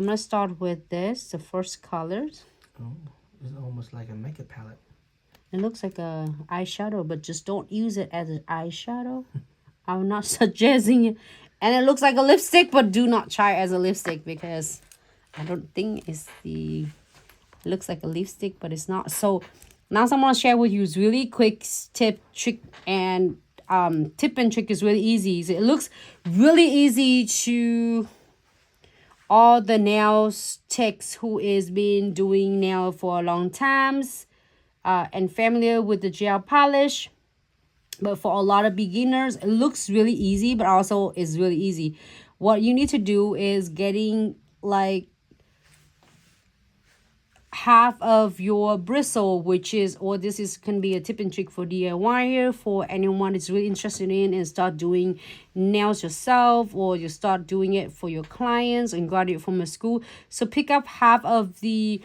I'm gonna start with this, the first colors. Oh, it's almost like a makeup palette. It looks like a eyeshadow, but just don't use it as an eyeshadow. I'm not suggesting it. And it looks like a lipstick, but do not try as a lipstick because I don't think it's the... It looks like a lipstick, but it's not. So now I'm gonna share with you is really quick tip, trick, and tip and trick is really easy. So it looks really easy to all the nails techs who is been doing nail for a long times and familiar with the gel polish. But for a lot of beginners, it looks really easy, but also is really easy. What you need to do is getting like half of your bristle, which is, or this is can be a tip and trick for DIY here for anyone that's really interested in and start doing nails yourself, or you start doing it for your clients and graduate from a school. So pick up half of the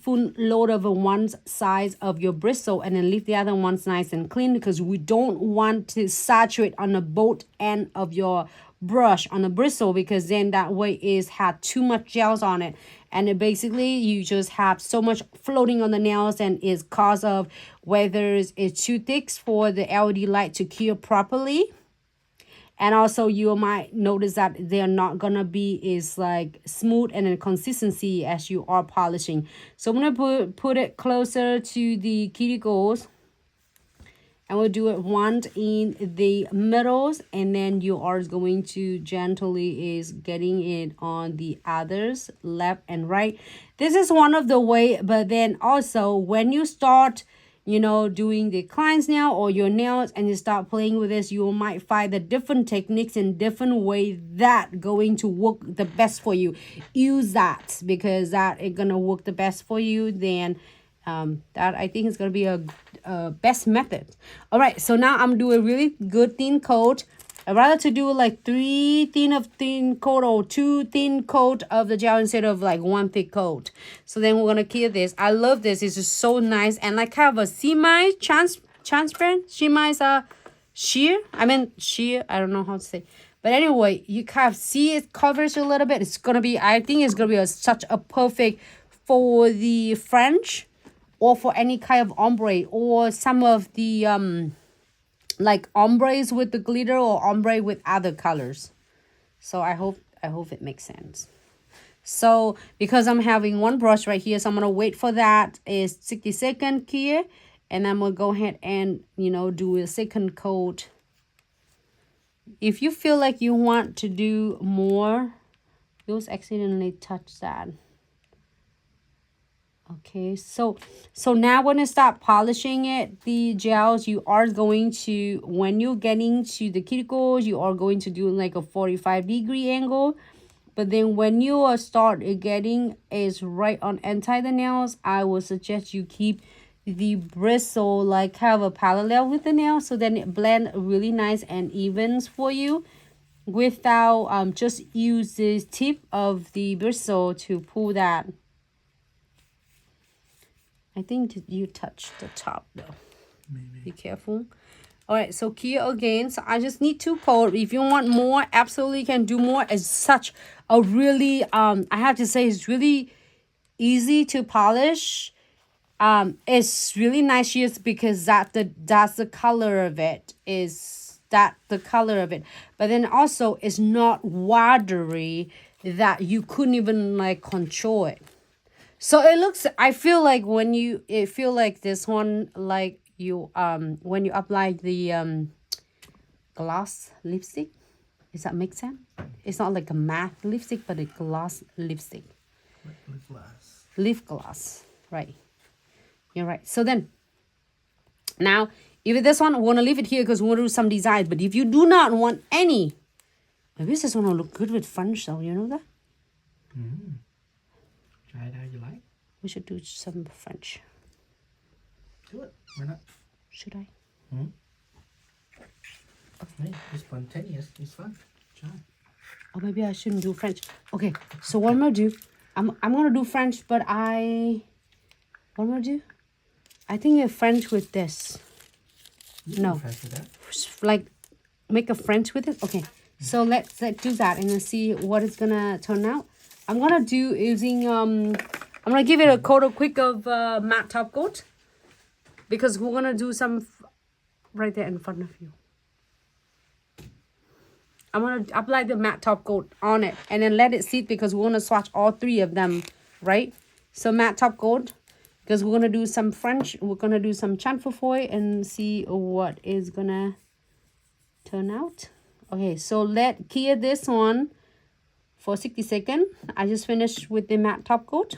full load of one size of your bristle and then leave the other ones nice and clean, because we don't want to saturate on the both end of your brush on the bristle, because then that way is had too much gels on it, and it basically you just have so much floating on the nails, and is cause of whether it's too thick for the LED light to cure properly. And also you might notice that they're not gonna be is like smooth and in consistency as you are polishing. So I'm gonna put it closer to the cuticles, and we'll do it once in the middles, and then you are going to gently is getting it on the others, left and right. This is one of the way, but then also when you start doing the client's nail or your nails and you start playing with this, you might find the different techniques and different way that going to work the best for you. Use that, because that is gonna work the best for you. Then that I think is gonna be a best method. All right, so now I'm doing a really good thin coat. I'd rather to do like 3 thin coat or 2 thin coat of the gel instead of like 1 thick coat. So then we're gonna clear this. I love this. It's just so nice, and like have a semi transparent, semi sheer. Sheer. I don't know how to say. But anyway, you kind of see it covers a little bit. It's gonna be. I think it's gonna be such a perfect for the French, or for any kind of ombre, or some of the like ombres with the glitter, or ombre with other colors. So I hope it makes sense. So because I'm having one brush right here, so I'm gonna wait for that is 60 seconds here, and I'm gonna go ahead and do a second coat. If you feel like you want to do more, you'll accidentally touch that. Okay, so now when you start polishing it, the gels, you are going to, when you're getting to the cuticles, you are going to do like a 45-degree angle. But then when you start getting is right on inside the nails, I would suggest you keep the bristle like have a parallel with the nail, so then it blend really nice and evens for you, without just use the tip of the bristle to pull that. I think you touched the top though. Maybe. Be careful. All right, so here again. So I just need 2 coat. If you want more, absolutely can do more. It's such a really I have to say it's really easy to polish. It's really nice just because that's the color of it. Is that the color of it? But then also it's not watery that you couldn't even like control it. So it looks, I feel like feel like this one, like you when you apply the gloss lipstick. Does that make sense? It's not like a matte lipstick, but a gloss lipstick. Lip gloss. Lip gloss, right? You're right. So then, now if this one, we want to leave it here because we want to do some designs. But if you do not want any, maybe this one will look good with French though. You know that? Mm-hmm. Try it how you like. We should do some French. Do it. Why not? Should I? Hmm? Hey, it's spontaneous. It's fun. Try. Or maybe I shouldn't do French. Okay, so what I'm gonna do, I'm gonna do French, but what I'm gonna do? I think a French with this. You No. French with that. Like make a French with it. Okay, so let's do that and then see what it's gonna turn out. I'm gonna do using I'm gonna give it a coat of quick of matte top coat, because we're gonna do some right there in front of you. I'm gonna apply the matte top coat on it and then let it sit, because we're gonna swatch all three of them, right? So matte top coat, because we're gonna do some French, we're gonna do some chanfrefoil and see what is gonna turn out. Okay, so let clear this one for 60 seconds. I just finished with the matte top coat.